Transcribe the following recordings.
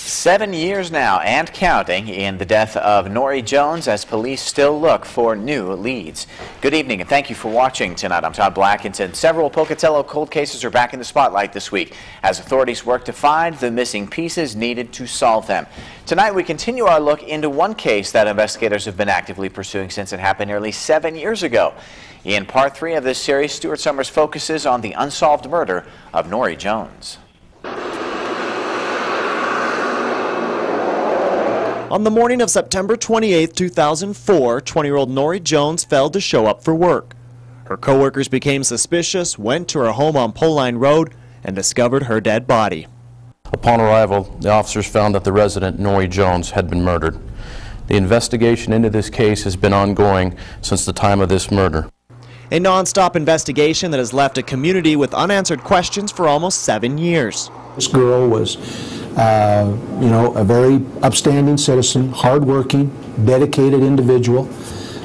7 years now and counting in the death of Nori Jones as police still look for new leads. Good evening and thank you for watching tonight. I'm Todd Blackington. Several Pocatello cold cases are back in the spotlight this week as authorities work to find the missing pieces needed to solve them. Tonight we continue our look into one case that investigators have been actively pursuing since it happened nearly 7 years ago. In part 3 of this series, Stuart Summers focuses on the unsolved murder of Nori Jones. On the morning of September 28, 2004, 20-year-old Nori Jones failed to show up for work. Her coworkers became suspicious, went to her home on Poline Road, and discovered her dead body. Upon arrival, the officers found that the resident, Nori Jones, had been murdered. The investigation into this case has been ongoing since the time of this murder. A non-stop investigation that has left a community with unanswered questions for almost 7 years. This girl was a very upstanding citizen, hardworking, dedicated individual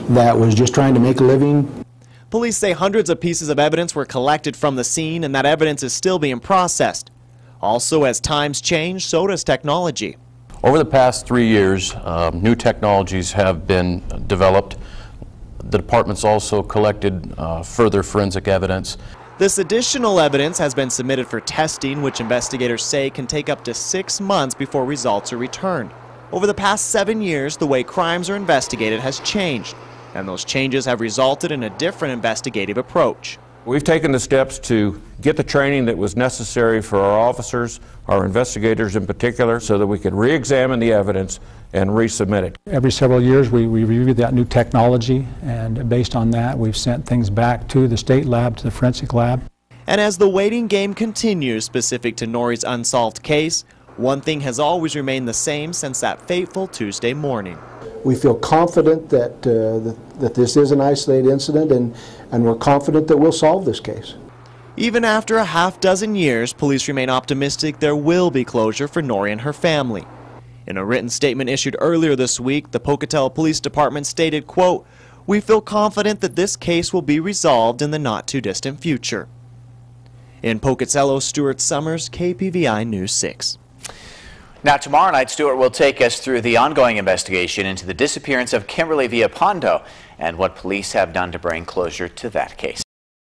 that was just trying to make a living. Police say hundreds of pieces of evidence were collected from the scene and that evidence is still being processed. Also, as times change, so does technology. Over the past 3 years, new technologies have been developed. The department's also collected further forensic evidence. This additional evidence has been submitted for testing, which investigators say can take up to 6 months before results are returned. Over the past 7 years, the way crimes are investigated has changed, and those changes have resulted in a different investigative approach. We've taken the steps to get the training that was necessary for our officers, our investigators in particular, so that we could re-examine the evidence and resubmit it. Every several years we review that new technology, and based on that we've sent things back to the state lab, to the forensic lab. And as the waiting game continues specific to Nori's unsolved case, one thing has always remained the same since that fateful Tuesday morning. We feel confident that, that this is an isolated incident, and we're confident that we'll solve this case. Even after a half-dozen years, police remain optimistic there will be closure for Nori and her family. In a written statement issued earlier this week, the Pocatello Police Department stated, quote, "We feel confident that this case will be resolved in the not-too-distant future." In Pocatello, Stuart Summers, KPVI News 6. Now tomorrow night, Stuart will take us through the ongoing investigation into the disappearance of Kimberly Villapondo and what police have done to bring closure to that case.